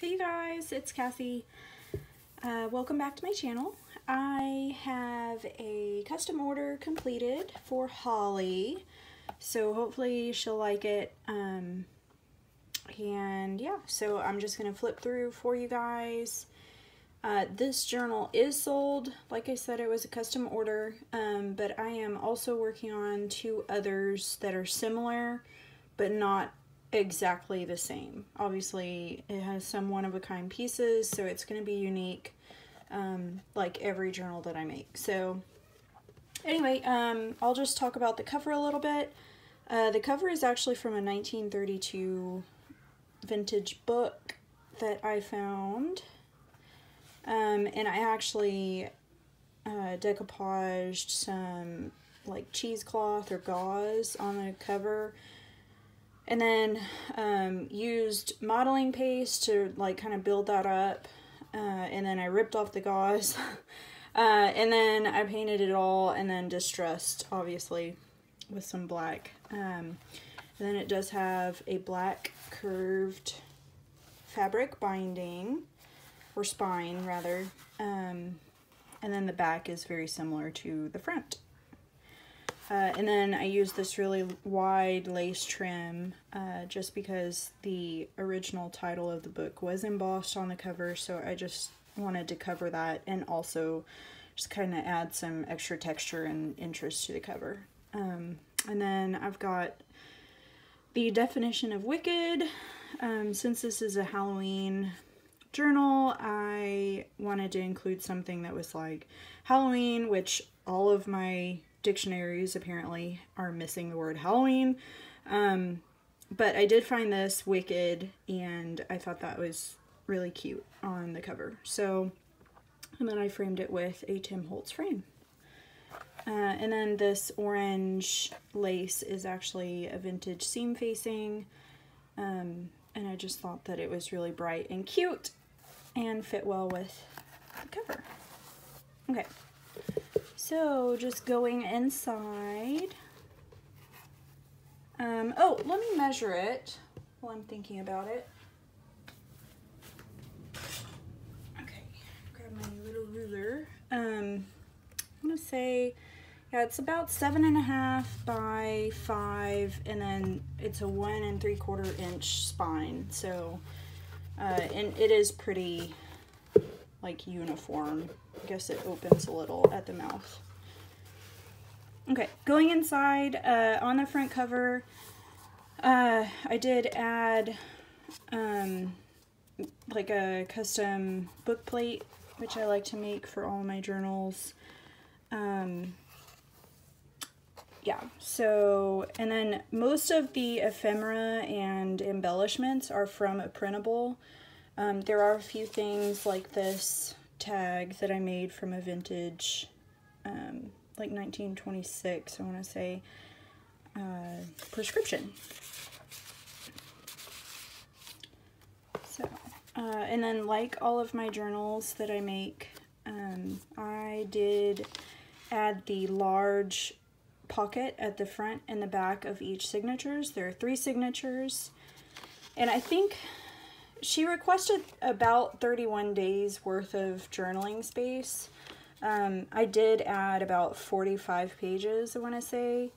Hey you guys, it's Cassie. Welcome back to my channel. I have a custom order completed for Holly, so hopefully she'll like it. And yeah, so I'm just gonna flip through for you guys. This journal is sold. Like I said, it was a custom order, but I am also working on two others that are similar, but not exactly the same. Obviously, it has some one-of-a-kind pieces, so it's going to be unique, like every journal that I make. So anyway, I'll just talk about the cover a little bit. The cover is actually from a 1932 vintage book that I found. And I actually decoupaged some like cheesecloth or gauze on the cover, and then used modeling paste to like kind of build that up, and then I ripped off the gauze, and then I painted it all, and then distressed, obviously, with some black. And then it does have a black curved fabric binding, or spine rather, and then the back is very similar to the front. And then I used this really wide lace trim just because the original title of the book was embossed on the cover, so I just wanted to cover that and also just kind of add some extra texture and interest to the cover. And then I've got the definition of Wicked. Since this is a Halloween journal, I wanted to include something that was like Halloween, which all of my dictionaries apparently are missing the word Halloween, but I did find this Wicked, and I thought that was really cute on the cover. So, and then I framed it with a Tim Holtz frame. And then this orange lace is actually a vintage seam facing, and I just thought that it was really bright and cute and fit well with the cover. Okay. So just going inside. Oh, let me measure it while I'm thinking about it. Okay, grab my little ruler. I'm gonna say, yeah, it's about 7.5 by 5, and then it's a 1 3/4 inch spine. So, and it is pretty like uniform. I guess it opens a little at the mouth. Okay, going inside, on the front cover, I did add like a custom book plate, which I like to make for all my journals. Yeah, so, and then most of the ephemera and embellishments are from a printable. There are a few things like this tag that I made from a vintage, like 1926, I want to say, prescription. So, and then like all of my journals that I make, I did add the large pocket at the front and the back of each signatures. There are 3 signatures, and I think she requested about 31 days worth of journaling space. I did add about 45 pages, I want to say.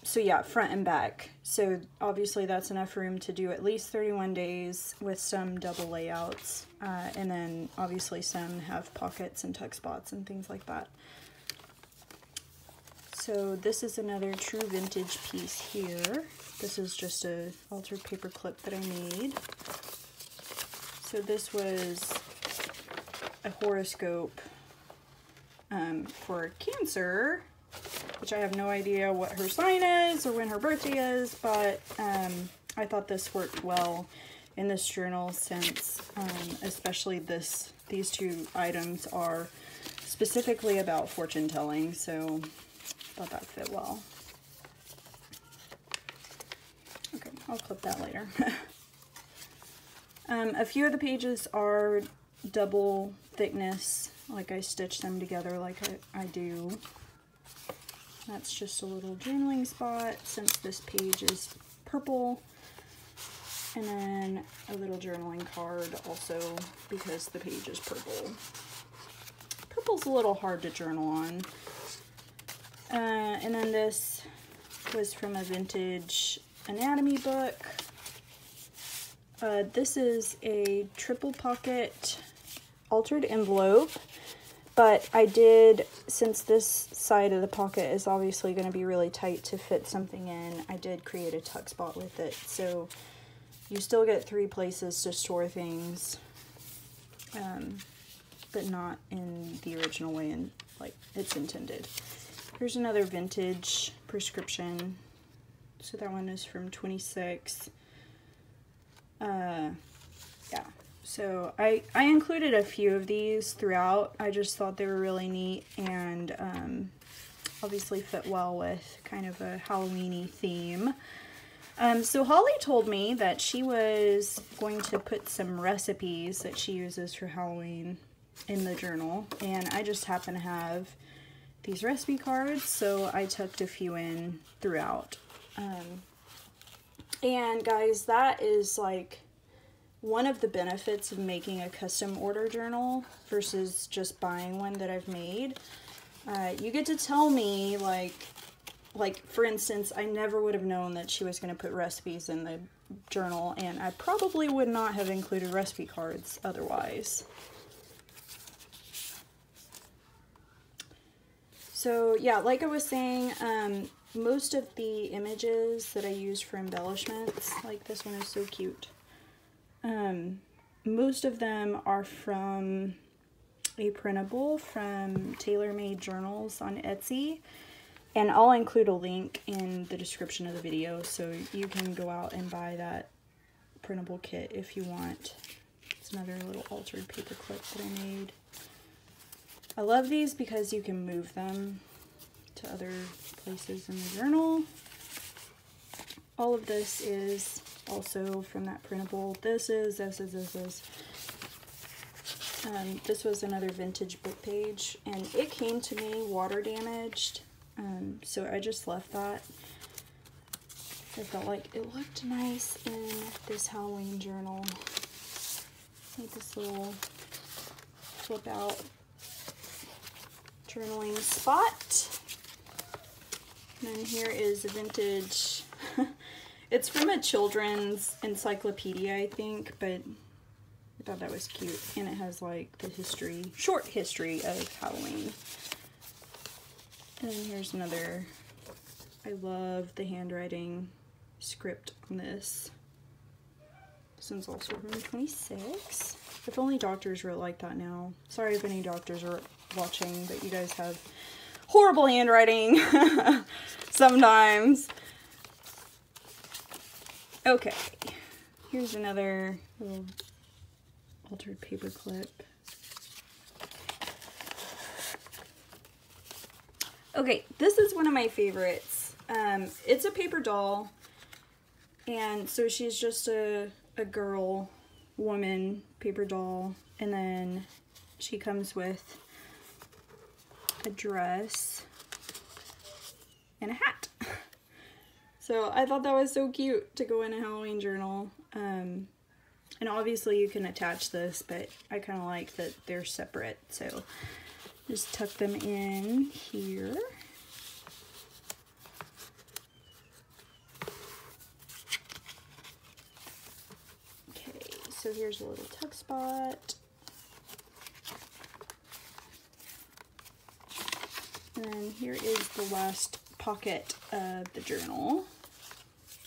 So yeah, front and back. So obviously that's enough room to do at least 31 days with some double layouts. And then obviously some have pockets and tuck spots and things like that. So this is another true vintage piece here. This is just a altered paper clip that I made. So this was a horoscope for Cancer, which I have no idea what her sign is or when her birthday is, but I thought this worked well in this journal since especially these two items are specifically about fortune telling, so I thought that fit well. Okay, I'll clip that later. A few of the pages are double thickness, like I stitched them together like I do. That's just a little journaling spot since this page is purple. And then a little journaling card also because the page is purple. Purple's a little hard to journal on. And then this was from a vintage anatomy book. This is a triple pocket altered envelope, but I did, since this side of the pocket is obviously going to be really tight to fit something in, I did create a tuck spot with it. So you still get 3 places to store things, but not in the original way and like it's intended. Here's another vintage prescription. So that one is from 26. Yeah. So I included a few of these throughout. I just thought they were really neat and obviously fit well with kind of a Halloween-y theme. So Holly told me that she was going to put some recipes that she uses for Halloween in the journal, and I just happen to have these recipe cards, so I tucked a few in throughout. And guys, that is like one of the benefits of making a custom order journal versus just buying one that I've made. You get to tell me, like for instance, I never would have known that she was going to put recipes in the journal, and I probably would not have included recipe cards otherwise. So yeah, like I was saying, most of the images that I use for embellishments, like this one is so cute, most of them are from a printable from Tailor Made Journals on Etsy, and I'll include a link in the description of the video so you can go out and buy that printable kit if you want. It's another little altered paper clip that I made. I love these because you can move them to other places in the journal. All of this is also from that printable. This was another vintage book page, and it came to me water damaged, so I just left that. I felt like it looked nice in this Halloween journal. Made this little flip out journaling spot. And then here is a vintage, it's from a children's encyclopedia, I think, but I thought that was cute. And it has like the short history of Halloween. And then here's another, I love the handwriting script on this. This one's also from 26. If only doctors wrote like that now. Sorry if any doctors are watching, but you guys have horrible handwriting sometimes. Okay, here's another little altered paper clip. Okay, this is one of my favorites. It's a paper doll, and so she's just a girl, woman paper doll, and then she comes with a dress and a hat. So I thought that was so cute to go in a Halloween journal. And obviously you can attach this, but I kind of like that they're separate. So just tuck them in here. Okay, so here's a little tuck spot. And then here is the last pocket of the journal.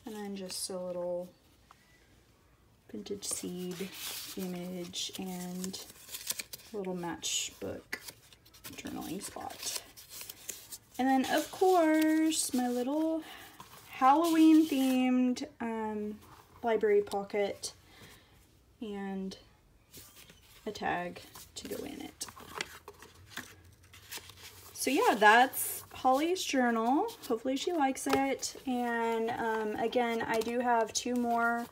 And then just a little vintage seed image and a little matchbook journaling spot. And then of course my little Halloween themed library pocket and a tag to go in it. So yeah, that's Holly's journal. Hopefully she likes it. And again, I do have 2 more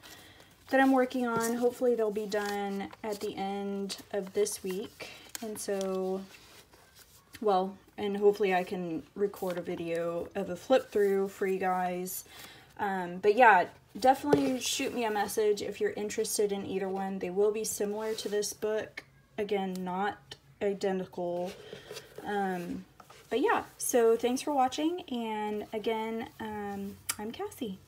that I'm working on. Hopefully they'll be done at the end of this week. And so, well, and hopefully I can record a video of a flip through for you guys. But yeah, definitely shoot me a message if you're interested in either one. They will be similar to this book. Again, not identical. But yeah, so thanks for watching, and again, I'm Cassie.